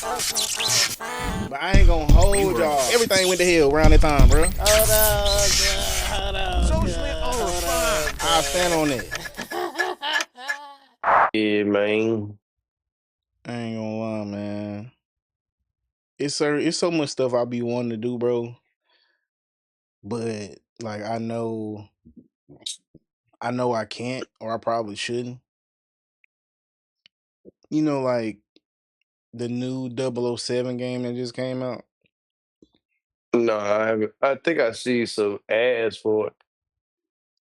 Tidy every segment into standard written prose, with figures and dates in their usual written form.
But I ain't gonna hold y'all. Everything went to hell around that time, bro. Socially unrefined. I stand on it. Yeah, man. I ain't gonna lie, man. It's so much stuff I be wanting to do, bro. But like I know I can't, or I probably shouldn't. You know, like the new 007 game that just came out. No, I haven't. I think I see some ads for it.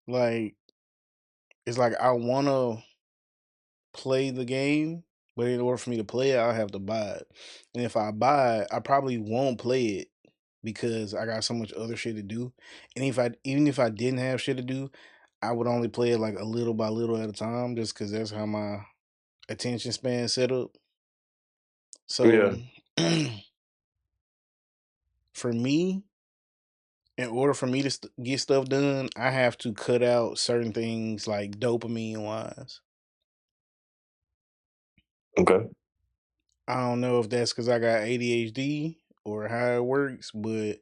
Like it's like I wanna play the game, but in order for me to play it, I have to buy it. And if I buy it, I probably won't play it because I got so much other shit to do. And even if I didn't have shit to do, I would only play it like a little by little at a time, just because that's how my attention span set up. So Yeah. for me, in order for me to get stuff done, I have to cut out certain things like dopamine wise. Okay. I don't know if that's because I got ADHD or how it works, but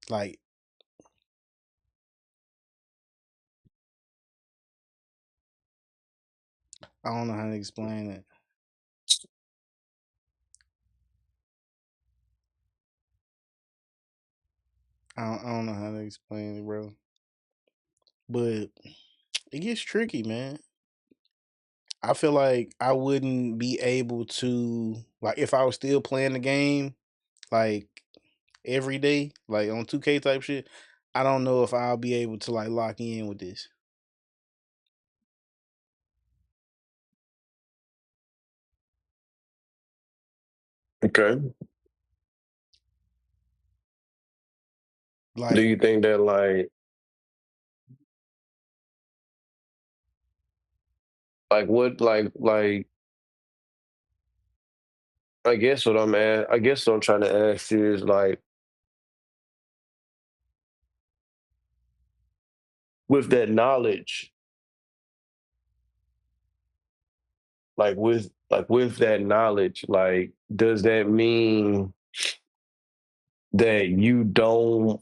like I don't know how to explain it. I don't know how to explain it, bro. But it gets tricky, man. I feel like I wouldn't be able to like if I was still playing the game like every day, like on 2K type shit. I don't know if I'll be able to like lock in with this. Okay. Do Like you think that like what I guess what I'm trying to ask you is like with that knowledge, with that knowledge, like does that mean that you don't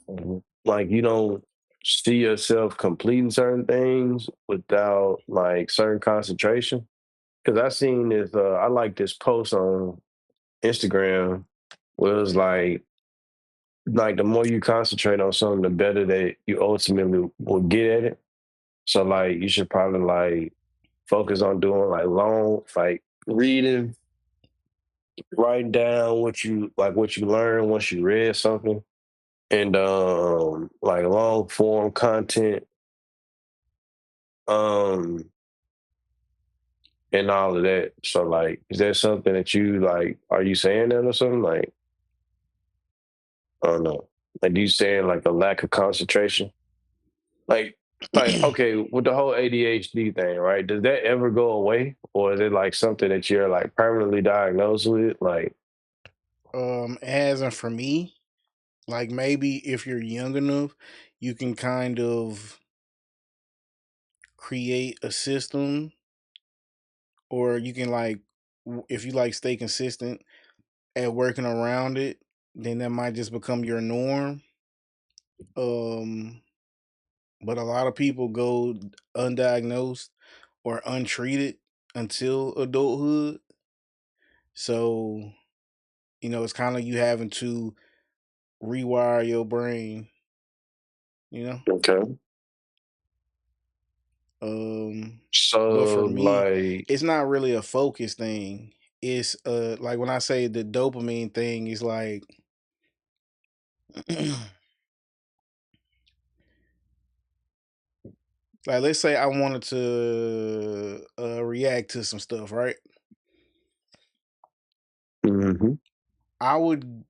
see yourself completing certain things without like certain concentration? Because I like this post on Instagram where it was like the more you concentrate on something, the better that you ultimately will get at it. So like you should probably like focus on doing like long like reading, writing down what you learn once you read something, and like long form content, um and all of that. So like is that something that you like, are you saying that or something? Like I don't know. Like you saying like a lack of concentration? Like okay, with the whole ADHD thing, right? Does that ever go away? Or is it like something that you're like permanently diagnosed with? Like as and for me, like maybe if you're young enough, you can kind of create a system or you can like if you like stay consistent at working around it, then that might just become your norm. Um but a lot of people go undiagnosed or untreated until adulthood. So, it's kind of you having to rewire your brain, you know? okay. Um but for So me, like it's not really a focus thing. It's like when I say the dopamine thing is like like let's say I wanted to react to some stuff, right? mhm. I would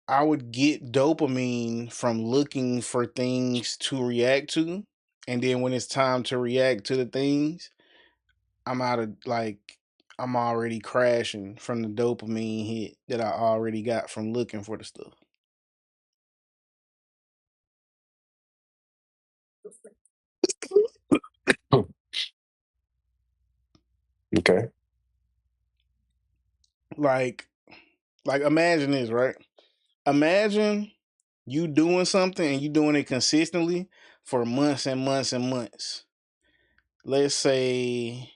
I would get dopamine from looking for things to react to. And then when it's time to react to the things, I'm out of like I'm already crashing from the dopamine hit that I already got from looking for the stuff. Okay. Like, imagine this, right? Imagine you doing something and you doing it consistently for months and months and months. Let's say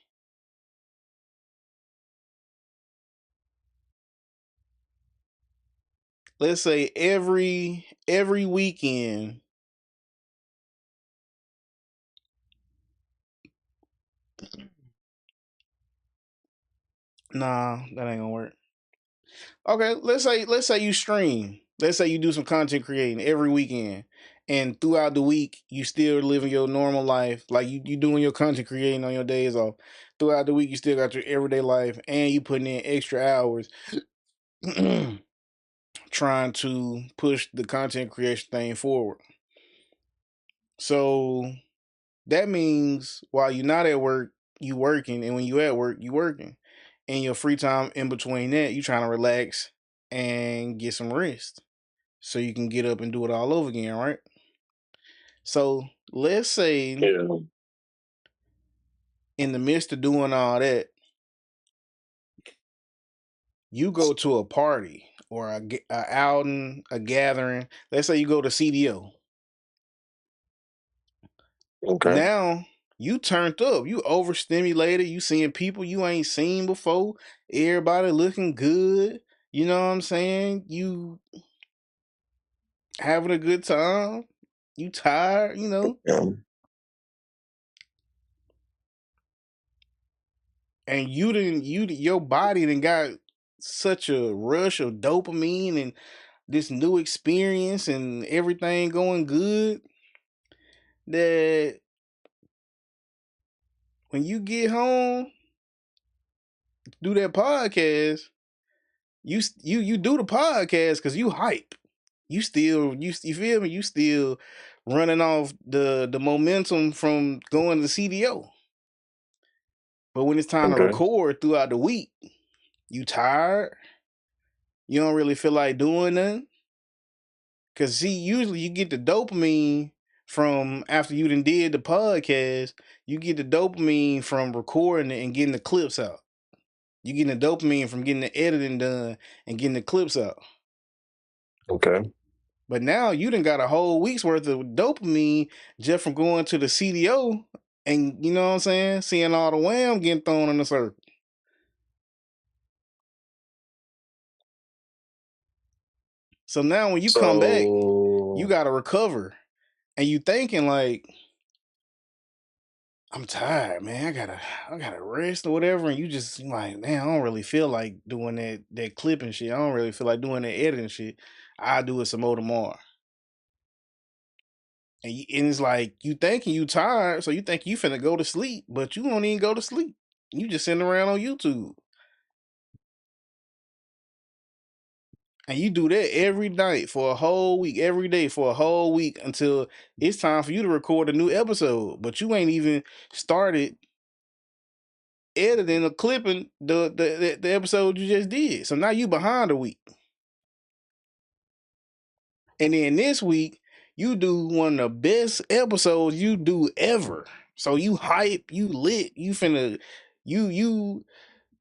every weekend. Nah, that ain't gonna work. Okay, let's say you stream. Let's say you do some content creating every weekend, and throughout the week you still living your normal life, like you doing your content creating on your days off. Throughout the week you still got your everyday life, and you putting in extra hours trying to push the content creation thing forward. So that means while you're not at work, you working, and when you at work, you working. And your free time in between that, you trying to relax and get some rest so you can get up and do it all over again, right? So let's say Yeah. in the midst of doing all that, you go to a party or a outing, a gathering. Let's say you go to CDO. Okay. Now you turned up, you overstimulated, you seeing people you ain't seen before, everybody looking good. You know what I'm saying? You having a good time. You tired, Yeah. and your body done got such a rush of dopamine and this new experience and everything going good that when you get home, do that podcast, you do the podcast because you hype. You feel me? You still running off the momentum from going to CDO. But when it's time to Okay. record throughout the week, you tired. You don't really feel like doing nothing. Cause see, usually you get the dopamine from after you done did the podcast. You get the dopamine from recording it and getting the clips out. You getting the dopamine from getting the editing done and getting the clips out. Okay. But now you done got a whole week's worth of dopamine just from going to the CDO and you know what I'm saying, seeing all the wham getting thrown in the circle. So now when you come back, you So gotta recover. And you thinking like, I'm tired, man. I gotta rest or whatever. And you just like, man, I don't really feel like doing that clipping shit. I don't really feel like doing that editing shit. I'll do it some more tomorrow. And it's like you thinking you tired, so you think you finna go to sleep, but you won't even go to sleep. You just sitting around on YouTube. And you do that every night for a whole week, every day for a whole week until it's time for you to record a new episode. But you ain't even started editing or clipping the episode you just did. So now you behind a week. And then this week, you do one of the best episodes you do ever. So you hype, you lit, you finna, you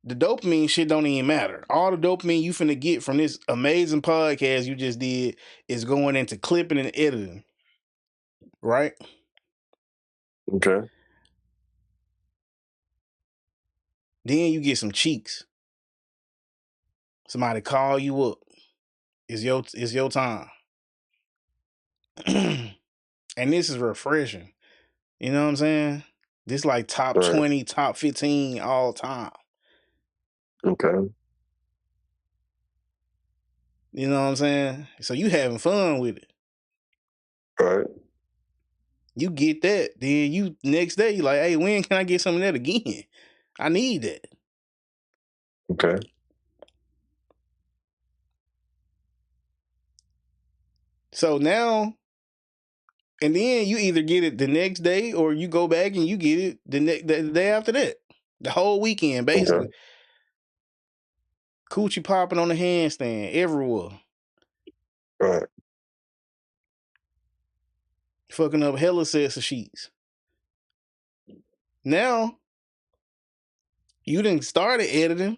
the dopamine shit don't even matter. All the dopamine you finna get from this amazing podcast you just did is going into clipping and editing, right? okay. Then you get some cheeks. Somebody call you up. It's your time. And this is refreshing. You know what I'm saying? This like top All right. 20, top 15 all time. Okay. You know what I'm saying? So you having fun with it. All right. You get that. Then you next day, you like, hey, when can I get some of that again? I need that. Okay. So now, and then you either get it the next day or you go back and you get it the day after that. The whole weekend, basically. Okay. Coochie popping on the handstand everywhere. All right. Fucking up hella sets of sheets. Now You didn't started editing.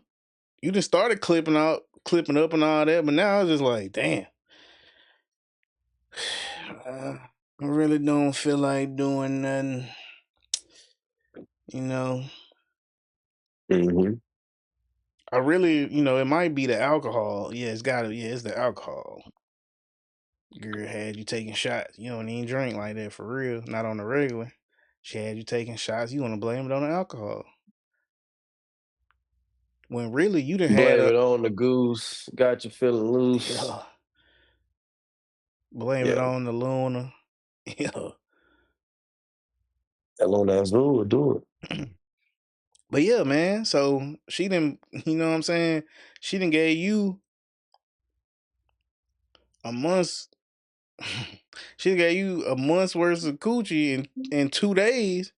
You didn't started clipping up and all that, but now I was just like, damn. I really don't feel like doing nothing. You know, Hmm. I really, it might be the alcohol. Yeah, it's the alcohol. Girl had you taking shots. You don't even drink like that for real. Not on the regular. She had you taking shots. You want to blame it on the alcohol. When really you done had Blame a it on the goose. Got you feeling loose. yeah. Blame it Yeah, on the Luna. Yeah. that long ass rule will do But yeah, man. So she didn't, you know what I'm saying? She didn't gave you a month's she gave you a month's worth of coochie in 2 days,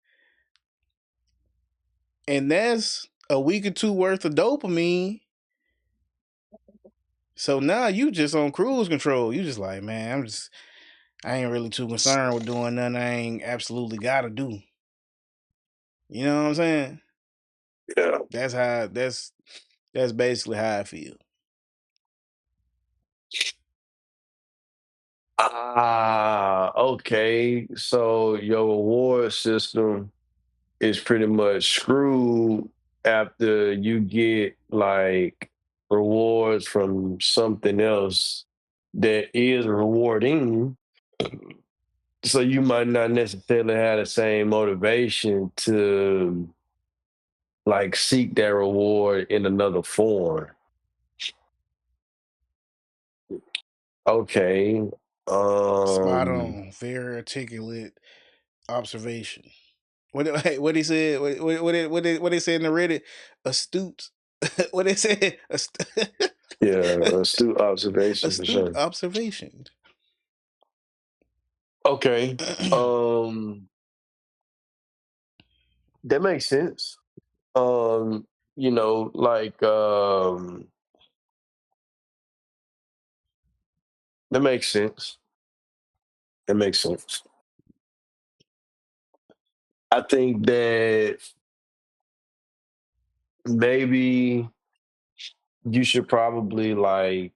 and that's a week or two worth of dopamine. So now you just on cruise control. You just like, man, I ain't really too concerned with doing nothing I ain't absolutely gotta do. You know what I'm saying? it. Yeah. That's how that's basically how I feel. Okay. So your reward system is pretty much screwed after you get like rewards from something else that is rewarding. So you might not necessarily have the same motivation to like seek that reward in another form. Okay. Spot Um on. Very articulate observation. What he said? What they said in the Reddit? Astute. What they said? yeah, astute observation for Astute sure. observation. Okay. Um that makes sense. Um, like that makes sense. That makes sense. I think that maybe you should probably like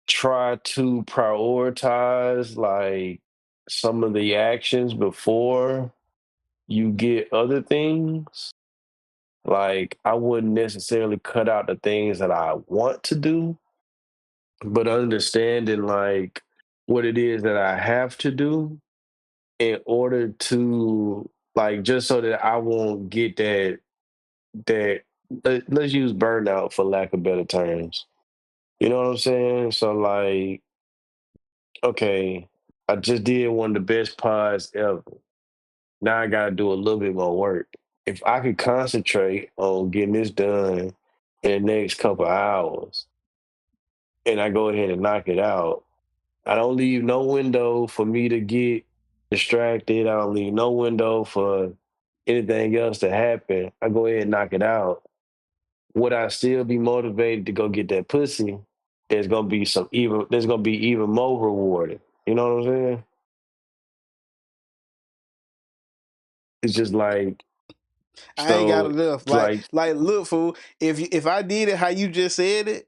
try to prioritize like some of the actions before you get other things. Like I wouldn't necessarily cut out the things that I want to do, but understanding like what it is that I have to do in order to like just so that I won't get that let's use burnout for lack of better terms. You know what I'm saying? So like, okay, I just did one of the best pods ever. Now I gotta do a little bit more work. If I could concentrate on getting this done in the next couple hours and I go ahead and knock it out, I don't leave no window for me to get distracted. I don't leave no window for anything else to happen. I go ahead and knock it out. Would I still be motivated to go get that pussy? There's gonna be even more rewarding. You know what I'm saying? It's just like I ain't got so enough. like Look, fool. If I did it how you just said it,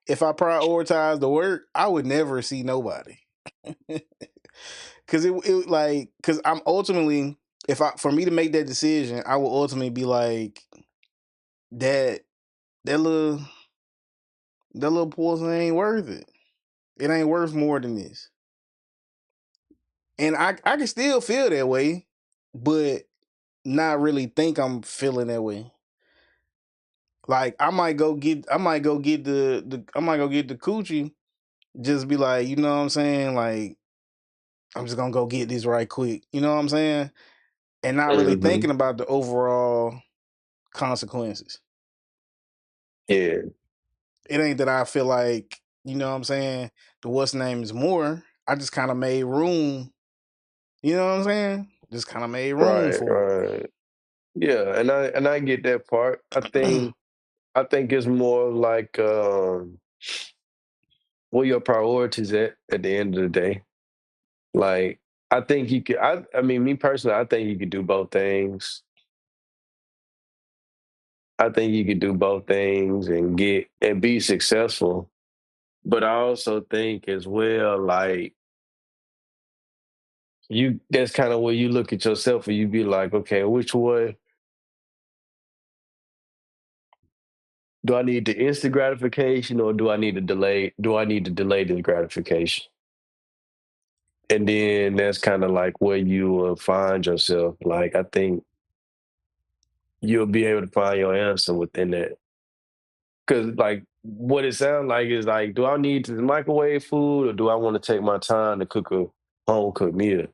if I prioritized the work, I would never see nobody. Cause I'm ultimately, if I for me to make that decision, I will ultimately be like that that little that little poison ain't worth it. It ain't worth more than this. And I can still feel that way, but not really think I'm feeling that way. Like I might go get I might go get the coochie, just be like, you know what I'm saying? Like, I'm just gonna go get this right quick. You know what I'm saying? And not really mhm, thinking about the overall consequences. yeah, It ain't that I feel like, you know what I'm saying, the what's name is more. I just kind of made room, you know what I'm saying? Just kind of made room right, for right. Yeah, and I get that part. it. I think it's more like where your priorities at the end of the day. Like I think you could I mean me personally, I think you could do both things. I think you could do both things and get and be successful. But I also think as well, like you that's kind of where you look at yourself and you be like, okay, which one do I need the instant gratification or do I need to delay this gratification? And then that's kind of like where you will find yourself. Like I think you'll be able to find your answer within that. Cause like what it sounds like is like, do I need to microwave food or do I want to take my time to cook a home cooked meal?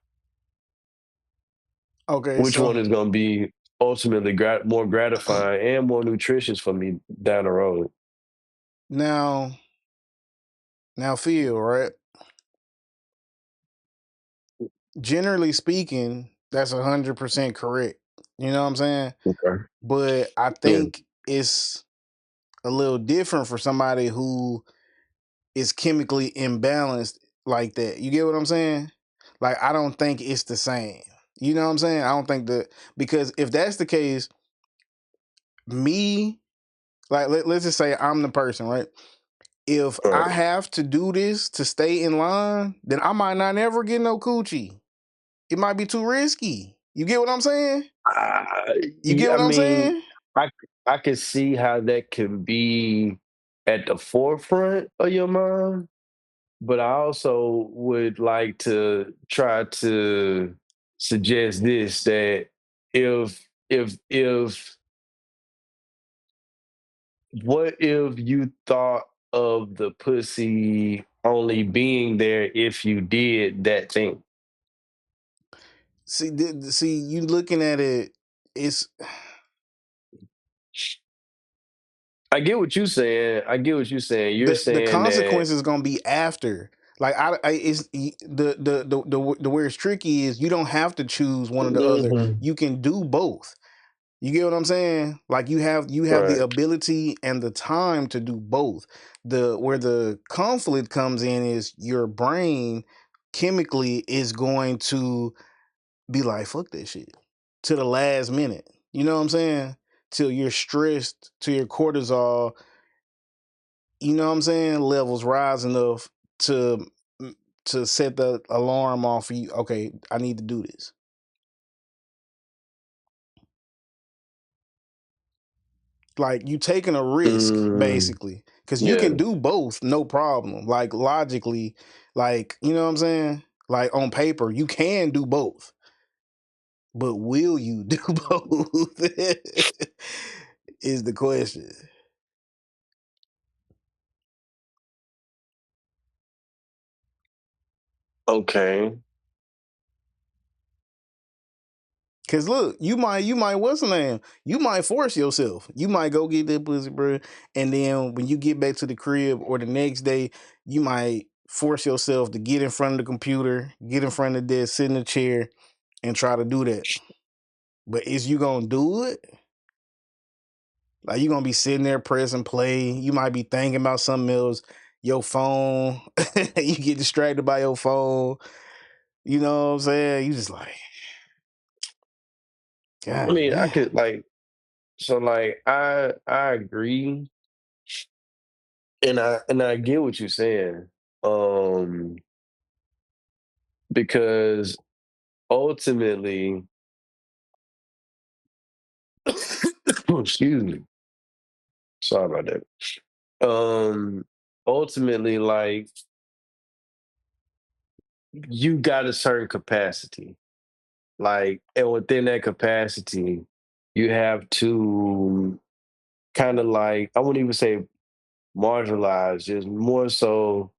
Okay, Which so one is going to be ultimately more gratifying and more nutritious for me down the road? now, now, Phil, right? Generally speaking, that's 100% correct. You know what I'm saying? Okay. But I Yeah. think it's a little different for somebody who is chemically imbalanced like that. You get what I'm saying? Like I don't think it's the same. You know what I'm saying? I don't think that, because if that's the case, me, like let's just say I'm the person, right? If All I right. have to do this to stay in line, then I might not ever get no coochie. It might be too risky. You get what I'm saying? You get Yeah, I what I'm mean, saying? I I can see how that can be at the forefront of your mind, but I also would like to try to suggest this that if what if you thought of the pussy only being there if you did that thing? See, you looking at it, it's I get what you're saying. I get what you're saying. You're the saying that consequences gonna be after. Like I it's the where it's tricky is you don't have to choose one or the other. mhm, You can do both. You get what I'm saying? Like you have the right. ability and the time to do both. The where the conflict comes in is your brain chemically is going to be like, fuck that shit to the last minute. You know what I'm saying? Till you're stressed, till your cortisol, you know what I'm saying, levels rise enough to to set the alarm off for you. Okay, I need to do this. Like you taking a risk Mm, basically, because you yeah. can do both, no problem. Like logically, like you know what I'm saying. Like on paper, you can do both, but will you do both? Is the question. Okay. Cause look, you might what's the name? You might force yourself. You might go get that pussy, bro, and then when you get back to the crib or the next day, you might force yourself to get in front of the computer, get in front of the desk, sit in a chair, and try to do that. But is you gonna do it? Like you gonna be sitting there pressing play. You might be thinking about something else. Your phone, you get distracted by your phone. You know what I'm saying? You just like, I God mean, I damn. could like so like I agree and I get what you're saying. Um because ultimately excuse me. Sorry about that. Ultimately like you got a certain capacity. Like and within that capacity, you have to kind of like I wouldn't even say marginalized, just more so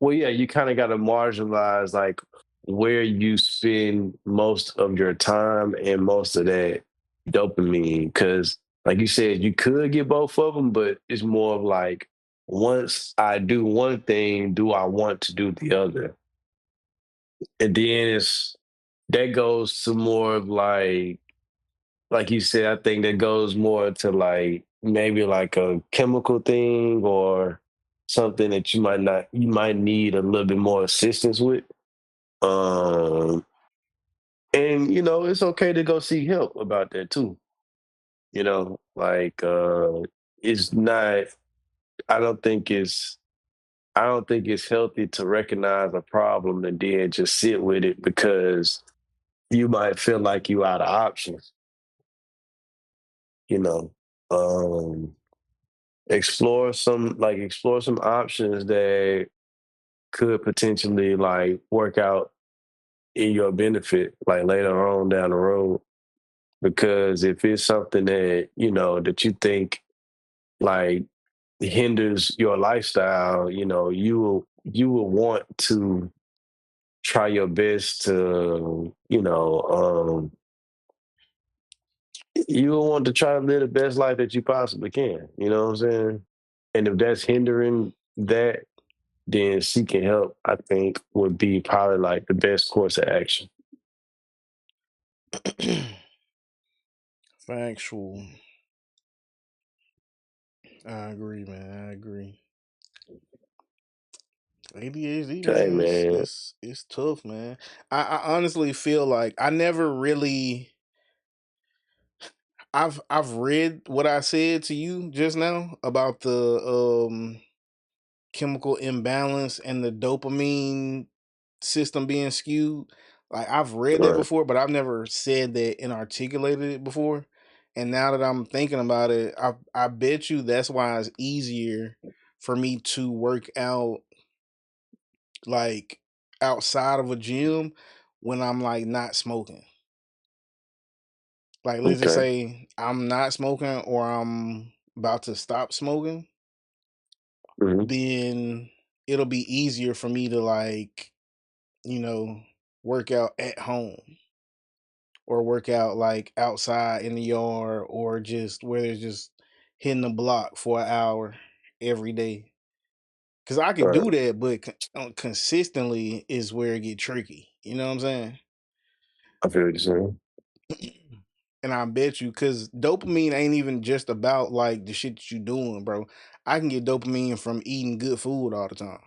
well, yeah, you kind of got to marginalize like where you spend most of your time and most of that dopamine. Because, like you said, you could get both of them, but it's more of like once I do one thing, do I want to do the other? And then it's that goes to more of like you said, I think that goes more to like maybe like a chemical thing or something that you might need a little bit more assistance with. Um and you know, it's okay to go seek help about that too. Like it's not. I don't think it's. I don't think it's healthy to recognize a problem and then just sit with it because you might feel like you out of options. You know, um, explore some options that could potentially like work out in your benefit, like later on down the road. Because if it's something that that you think like hinders your lifestyle, you will want to try your best to you will want to try to live the best life that you possibly can. You know what I'm saying? And if that's hindering that, then seeking help, I think, would be probably like the best course of action. Factual. I agree, man. I agree. ADHD, Hey man, it's man. it's it's tough, man. I honestly feel like I never really I've read what I said to you just now about the chemical imbalance and the dopamine system being skewed. Like I've read that Right. before, but I've never said that and articulated it before. And now that I'm thinking about it, I bet you that's why it's easier for me to work out like outside of a gym when I'm like not smoking. Like let's just Okay. say I'm not smoking or I'm about to stop smoking, Hmm. then it'll be easier for me to like, you know, work out at home or work out like outside in the yard or just where it's just hitting the block for an hour every day. Cause I could Right. do that, but consistently is where it get tricky. You know what I'm saying? I feel what you're saying. And I bet you, cause dopamine ain't even just about like the shit that you doing, bro. I can get dopamine from eating good food all the time.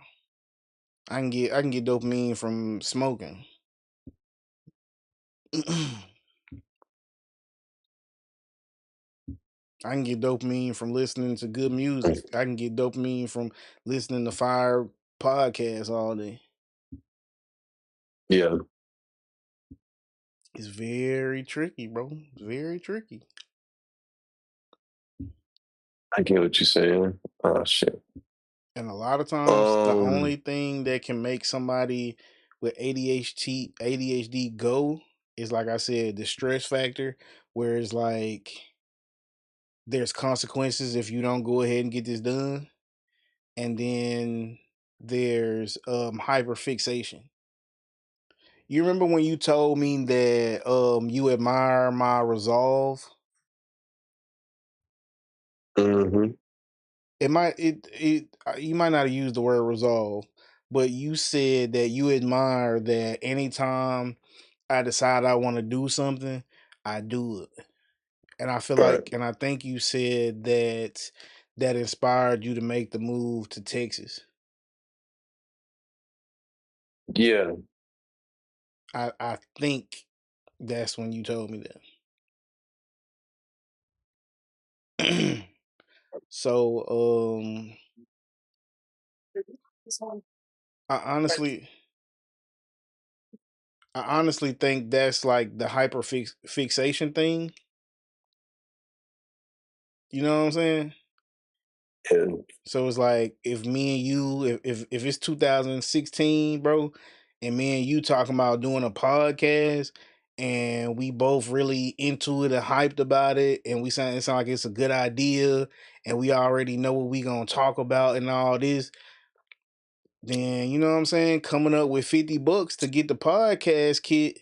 I can get dopamine from smoking. I can get dopamine from listening to good music. I can get dopamine from listening to fire podcasts all day. Yeah, It's very tricky, bro. It's very tricky. I get what you're saying. Oh shit. And a lot of times, the Um. only thing that can make somebody with ADHD go is, like I said, the stress factor, where it's like there's consequences if you don't go ahead and get this done. And then there's hyperfixation. You remember when you told me that you admire my resolve? Hmm. You might not have used the word resolve, but you said that you admire that anytime I decide I want to do something, I do it. And I feel Right. like, and I think you said that that inspired you to make the move to Texas. Yeah. I think that's when you told me that. So I honestly I honestly think that's like the fixation thing. You know what I'm saying? Yeah. So it's like if me and you, if it's 2016, bro, and me and you talking about doing a podcast, and we both really into it and hyped about it, and it sound like it's a good idea, and we already know what we gonna talk about and all this, then you know what I'm saying? Coming up with $50 to get the podcast kit,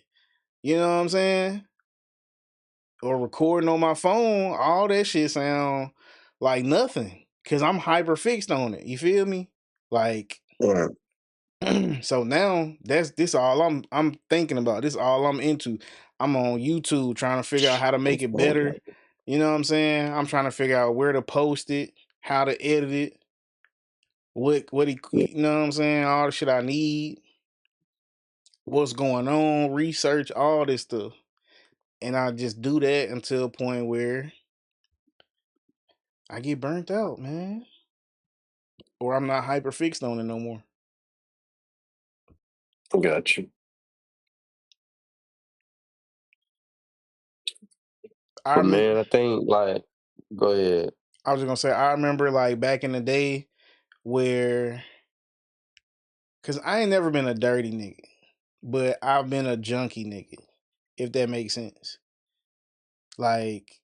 you know what I'm saying? Or recording on my phone, all that shit sound like nothing. Cause I'm hyper fixed on it. You feel me? Like Right. so now that's this all I'm thinking about. This all I'm into. I'm on YouTube trying to figure out how to make it better. You know what I'm saying? I'm trying to figure out where to post it, how to edit it, you know what I'm saying? All the shit I need, what's going on, research, all this stuff. And I just do that until a point where I get burnt out, man. Or I'm not hyper fixed on it no more. Got you. I But remember man, I think like, go ahead. I was just gonna say I remember like back in the day where cause I ain't never been a dirty nigga, but I've been a junkie nigga, if that makes sense. Like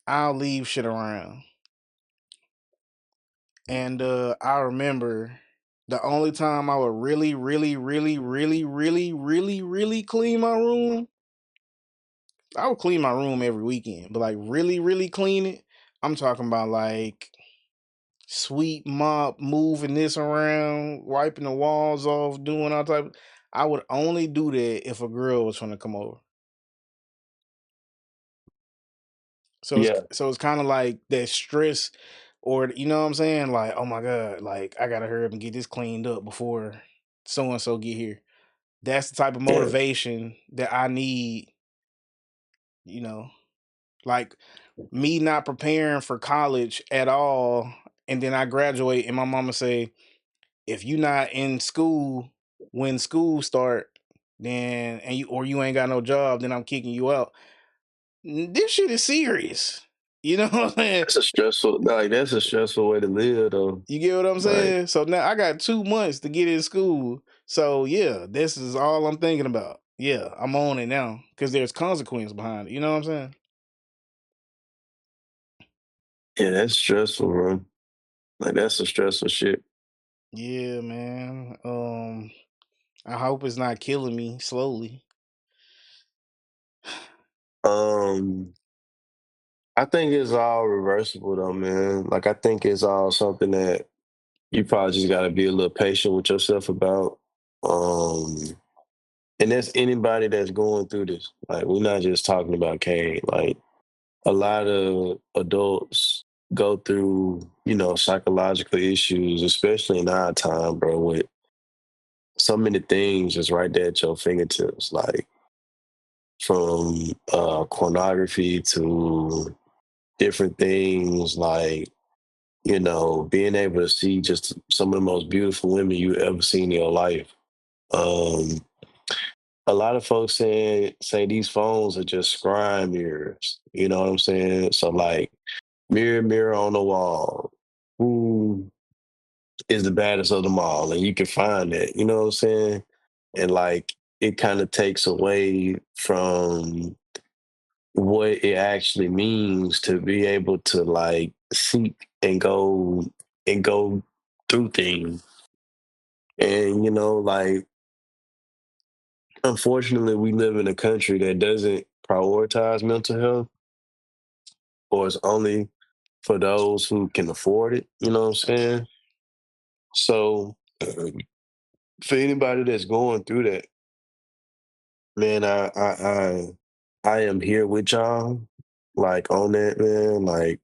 I'll leave shit around. And I remember the only time I would really, really, really, really, really, really, really clean my room, I would clean my room every weekend, but like really, really clean it. I'm talking about like sweep mop, moving this around, wiping the walls off, doing all type. I would only do that if a girl was trying to come over. Yeah, So it's kind of like that stress, or you know what I'm saying? Like, oh my god, like I gotta hurry up and get this cleaned up before so and so get here. That's the type of yeah, motivation that I need. You know, like me not preparing for college at all, and then I graduate, and my mama say, if you not in school when school start, then and you or you ain't got no job, then I'm kicking you out. This shit is serious. You know what I'm saying? that's a stressful way to live though. You get what I'm Like, saying? So now I got 2 months to get in school. So yeah, this is all I'm thinking about. Yeah, I'm on it now because there's consequence behind it. You know what I'm saying? yeah, that's stressful, bro. Like that's a stressful shit. Yeah, man. I hope it's not killing me slowly. Um, I think it's all reversible though, man. Like I think it's all something that you probably just gotta be a little patient with yourself about. Um, and that's anybody that's going through this. Like we're not just talking about Kane. Like a lot of adults go through, psychological issues, especially in our time, bro, with so many things just right there at your fingertips, like from pornography to different things, like, being able to see just some of the most beautiful women you ever seen in your life. Um, a lot of folks say these phones are just scrying mirrors. You know what I'm saying? So like mirror, mirror on the wall. Who is the baddest of them all? And you can find that, you know what I'm saying? And like it kind of takes away from what it actually means to be able to like seek and go through things. And like unfortunately we live in a country that doesn't prioritize mental health, or it's only for those who can afford it, you know what I'm saying? So for anybody that's going through that, man, I am here with y'all, like on that, man. Like,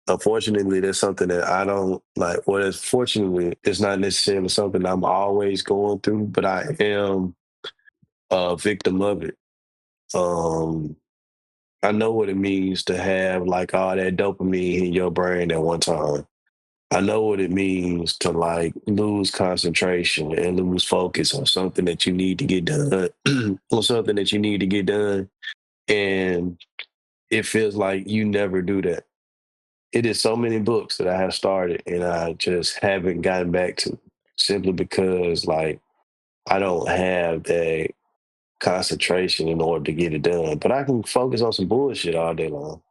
unfortunately, that's something that I don't like. Well, it's fortunately, it's not necessarily something I'm always going through, but I am a victim of it. Um, I know what it means to have like all that dopamine in your brain at one time. I know what it means to like lose concentration and lose focus on something that you need to get done, on something that you need to get done. And it feels like you never do that. It is so many books that I have started and I just haven't gotten back to, simply because like I don't have that concentration in order to get it done. But I can focus on some bullshit all day long.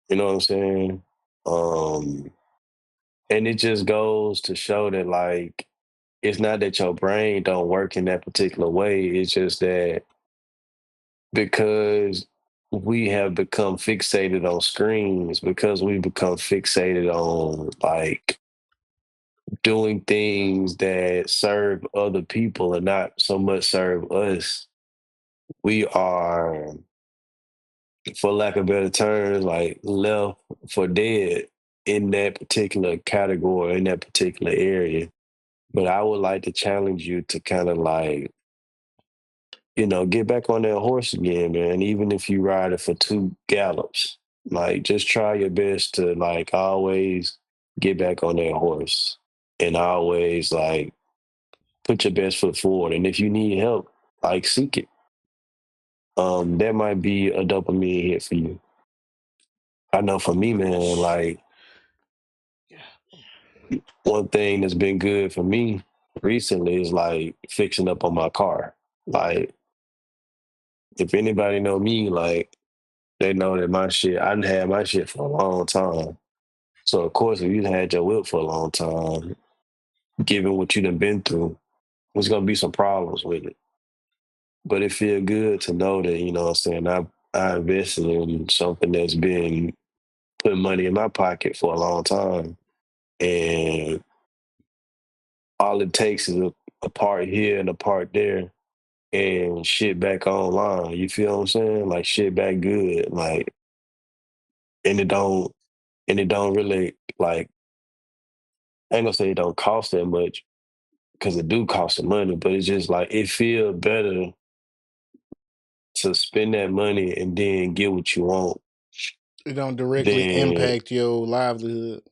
You know what I'm saying? Um, and it just goes to show that like it's not that your brain don't work in that particular way. It's just that because we have become fixated on screens, because we become fixated on like doing things that serve other people and not so much serve us, we are, for lack of better terms, like left for dead in that particular category, in that particular area. But I would like to challenge you to kind of like, get back on that horse again, man. Even if you ride it for two gallops, Like, just try your best to like always get back on that horse and always like put your best foot forward. And if you need help, like seek it. That might be a dopamine hit for you. I know for me, man, like one thing that's been good for me recently is like fixing up on my car. Like, if anybody know me, like they know that my shit, I done had my shit for a long time. So of course, if you done had your whip for a long time, given what you done been through, there's gonna be some problems with it. But it feel good to know that, you know what I'm saying, I invested in something that's been putting money in my pocket for a long time. And all it takes is a part here and a part there and shit back online. You feel what I'm saying? Like shit back good. Like and it don't and it don't really like I ain't gonna say it don't cost that much because it do cost some money, but it's just like it feel better to spend that money and then get what you want It don't directly than impact your livelihood.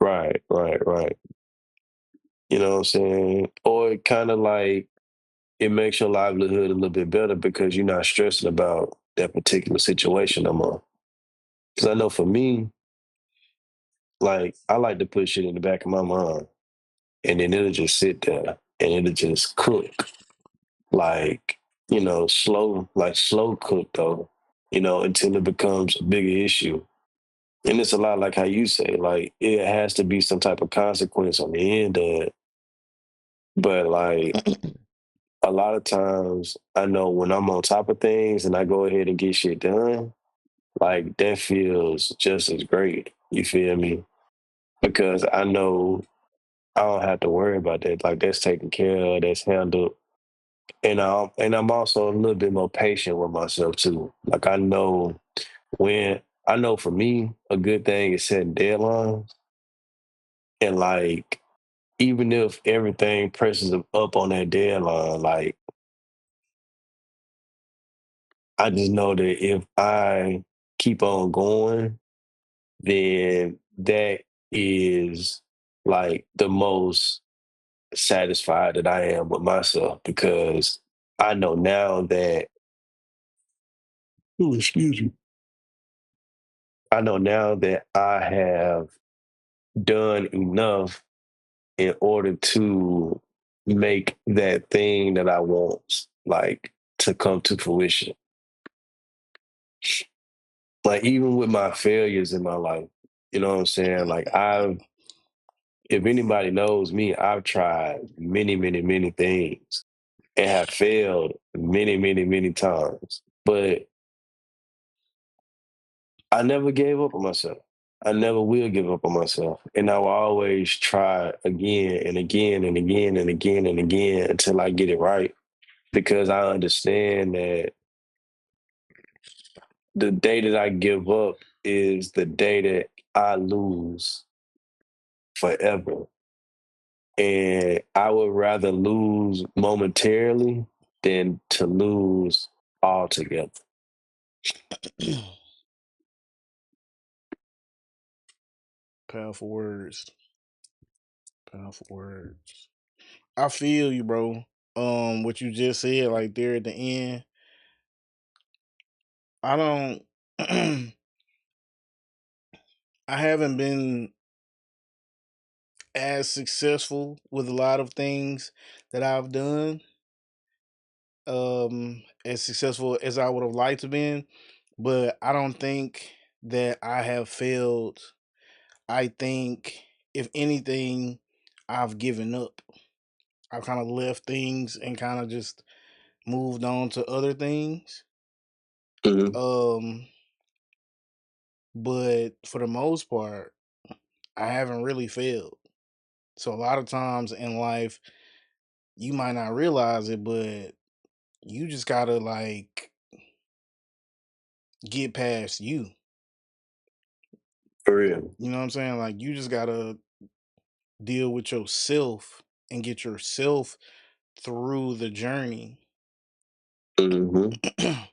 right. You know what I'm saying? Or it kind of like it makes your livelihood a little bit better because you're not stressing about that particular situation no more. Because I know for me, like I like to put shit in the back of my mind, and then it'll just sit there and it'll just cook, like slow cook though, until it becomes a bigger issue. And it's a lot like how you say, like it has to be some type of consequence on the end of it. But like a lot of times, I know when I'm on top of things and I go ahead and get shit done, like that feels just as great. You feel me? Because I know I don't have to worry about that. Like that's taken care of, that's handled. And I'm also a little bit more patient with myself too. Like I know for me, a good thing is setting deadlines. And like even if everything presses up on that deadline, like I just know that if I keep on going, then that is like the most satisfied that I am with myself because I know now that, excuse me, I know now that I have done enough in order to make that thing that I want, like, to come to fruition. Like, even with my failures in my life, you know what I'm saying? Like, if anybody knows me, I've tried many things and have failed many times. But I never gave up on myself. I never will give up on myself. And I will always try again and again and again and again and again until I get it right. Because I understand that the day that I give up is the day that I lose forever. And I would rather lose momentarily than to lose altogether. Powerful words. Powerful words. I feel you, bro. What you just said, like there at the end. I don't. I haven't been as successful with a lot of things that I've done. As successful as I would have liked to been, but I don't think that I have failed. I think if anything, I've given up. I've kind of left things and kind of just moved on to other things. Mhm. Um, but for the most part, I haven't really failed. So a lot of times in life, you might not realize it, but you just gotta like get past you. For real. You know what I'm saying? Like you just gotta deal with yourself and get yourself through the journey. Mhm.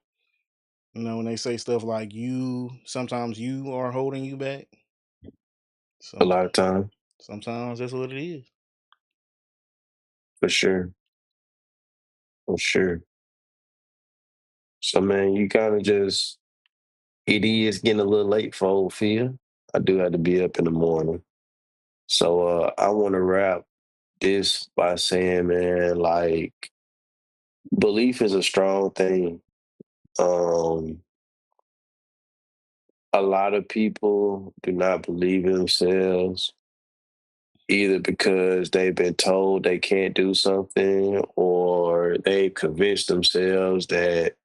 When they say stuff like sometimes you are holding you back. A lot of Sometimes, time, sometimes that's what it is. for sure, for sure. So man, you kind of just it is getting a little late for old Phil. I do have to be up in the morning. So I want to wrap this by saying, man, like belief is a strong thing. Um, a lot of people do not believe in themselves either because they've been told they can't do something or they convinced themselves that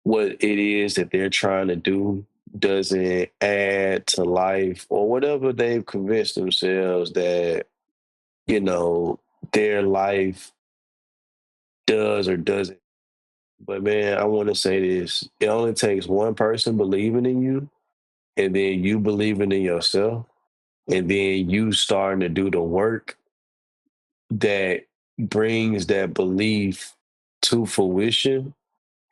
what it is that they're trying to do doesn't add to life or whatever they've convinced themselves that, you know, their life does or doesn't. But man, I want to say this. It only takes one person believing in you and then you believing in yourself and then you starting to do the work that brings that belief to fruition.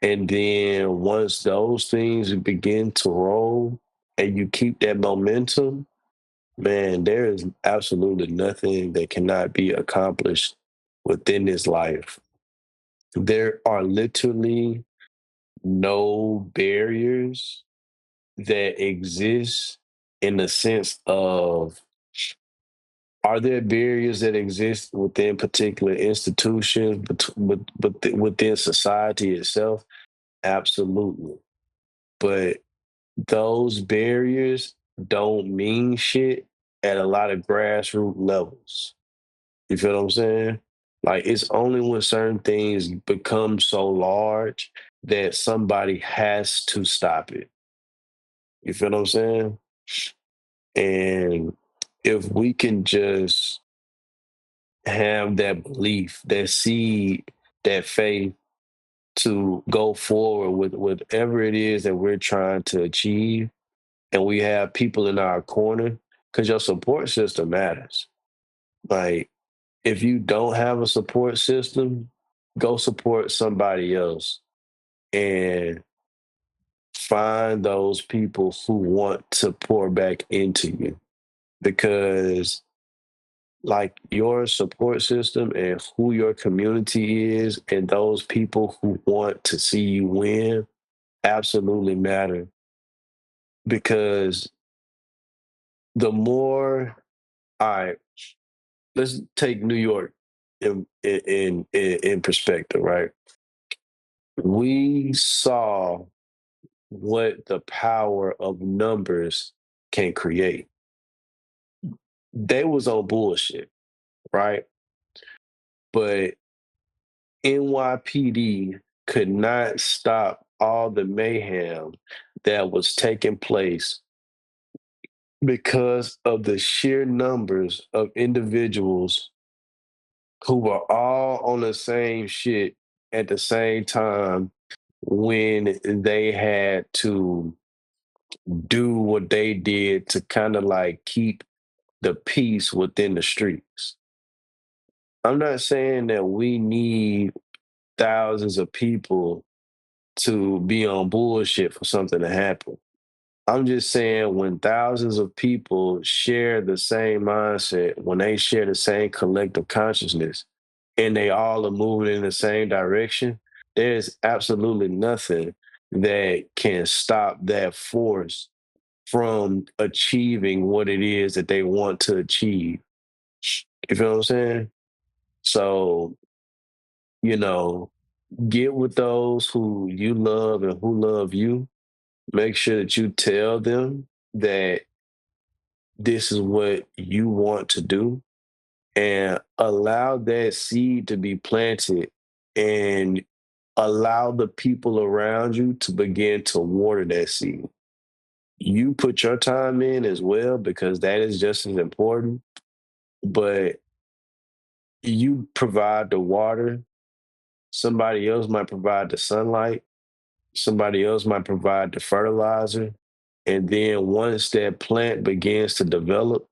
And then once those things begin to roll and you keep that momentum, man, there is absolutely nothing that cannot be accomplished within this life. There are literally no barriers that exist in the sense of are there barriers that exist within particular institutions, within society itself? Absolutely. But those barriers don't mean shit at a lot of grassroots levels. You feel what I'm saying? Like it's only when certain things become so large that somebody has to stop it. You feel what I'm saying? And if we can just have that belief, that seed, that faith to go forward with whatever it is that we're trying to achieve, and we have people in our corner, because your support system matters. Like, if you don't have a support system, go support somebody else and find those people who want to pour back into you because like your support system and who your community is and those people who want to see you win absolutely matter because the more all right, let's take New York in perspective, right? We saw what the power of numbers can create. They was on bullshit, right? But NYPD could not stop all the mayhem that was taking place because of the sheer numbers of individuals who were all on the same shit at the same time when they had to do what they did to kind of like keep the peace within the streets. I'm not saying that we need thousands of people to be on bullshit for something to happen. I'm just saying when thousands of people share the same mindset, when they share the same collective consciousness, and they all are moving in the same direction, there's absolutely nothing that can stop that force from achieving what it is that they want to achieve. You feel what I'm saying? So, you know, get with those who you love and who love you. Make sure that you tell them that this is what you want to do and allow that seed to be planted and allow the people around you to begin to water that seed. You put your time in as well because that is just as important, but you provide the water, somebody else might provide the sunlight, somebody else might provide the fertilizer. And then once that plant begins to develop,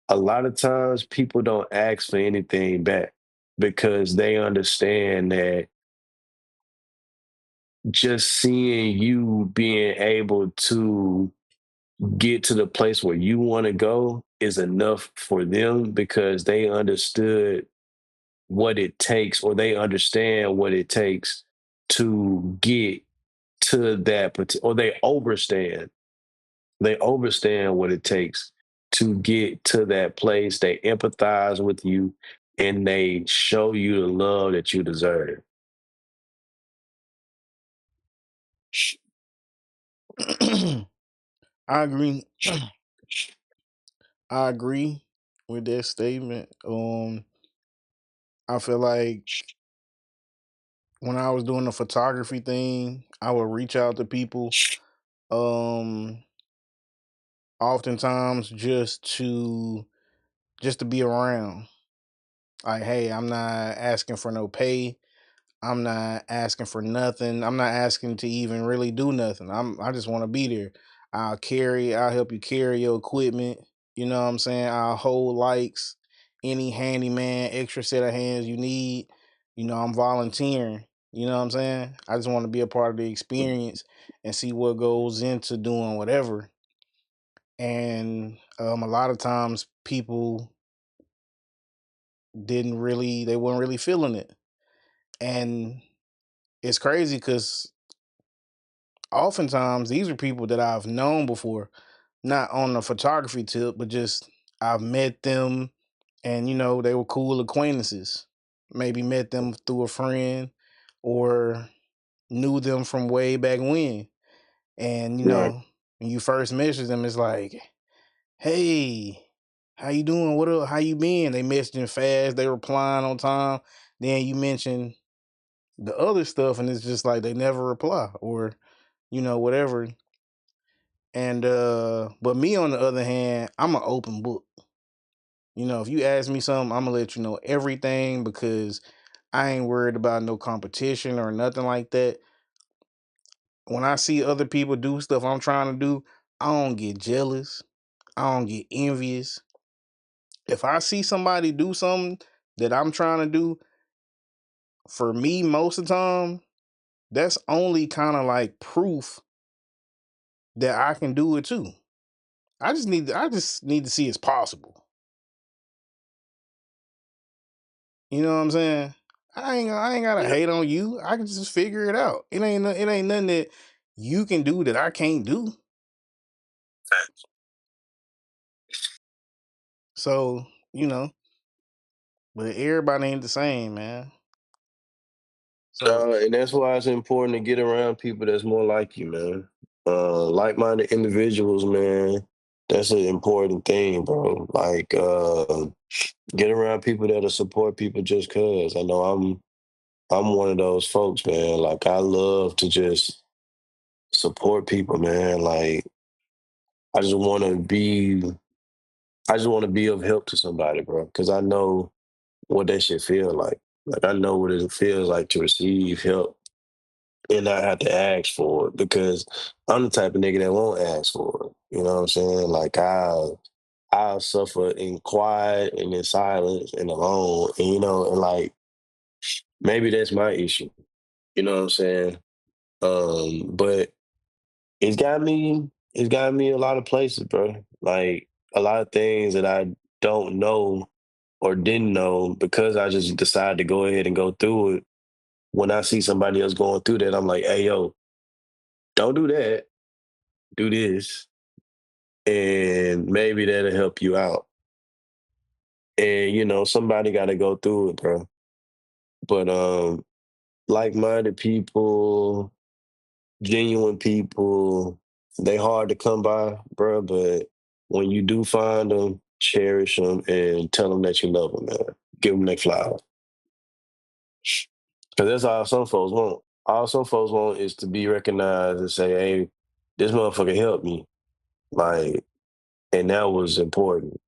a lot of times people don't ask for anything back because they understand that just seeing you being able to get to the place where you want to go is enough for them because they understood what it takes or they understand what it takes to get to or they overstand what it takes to get to that place. They empathize with you and they show you the love that you deserve. I agree. I agree with that statement. I feel like when I was doing the photography thing, I would reach out to people, um, oftentimes just to be around. Like, hey, I'm not asking for no pay. I'm not asking for nothing. I'm not asking to even really do nothing. I just want to be there. I'll help you carry your equipment. You know what I'm saying? I'll hold lights, any handyman, extra set of hands you need. I'm volunteering. You know what I'm saying? I just want to be a part of the experience and see what goes into doing whatever. And a lot of times people they weren't really feeling it. And it's crazy because oftentimes these are people that I've known before, not on the photography tip, but just I've met them and they were cool acquaintances. Maybe met them through a friend or knew them from way back when. And Right. when you first message them, it's like, hey, how you doing? What up? How you been? They messaging fast, they replying on time. Then you mention the other stuff and it's just like they never reply or whatever. And but me on the other hand, I'm an open book. If you ask me something, I'm gonna let you know everything because I ain't worried about no competition or nothing like that. When I see other people do stuff I'm trying to do, I don't get jealous. I don't get envious. If I see somebody do something that I'm trying to do, for me, most of the time, that's only kind of like proof that I can do it too. I just need to see it's possible. You know what I'm saying? I ain't gotta Yeah. hate on you. I can just figure it out. It ain't nothing that you can do that I can't do. So, but everybody ain't the same, man. So No, and that's why it's important to get around people that's more like you, man. Like-minded individuals, man. That's an important thing, bro. Like, get around people that'll support people just cause. I know I'm one of those folks, man. Like, I love to just support people, man. Like, I just want to be, I just want to be of help to somebody, bro. Cause I know what that shit feel like. Like, I know what it feels like to receive help and not have to ask for it because I'm the type of nigga that won't ask for it. You know what I'm saying? Like I'll suffer in quiet and in silence and alone. And and like maybe that's my issue. You know what I'm saying? But it's got me a lot of places, bro. Like a lot of things that I don't know or didn't know because I just decided to go ahead and go through it. When I see somebody else going through that, I'm like, hey yo, don't do that. Do this, and maybe that'll help you out. And somebody got to go through it, bro. But like-minded people, genuine people, they hard to come by, bro. But when you do find them, cherish them and tell them that you love them, man. Give them their flowers, because that's all some folks want. All some folks want is to be recognized and say, "Hey, this motherfucker helped me." Like, and that was important.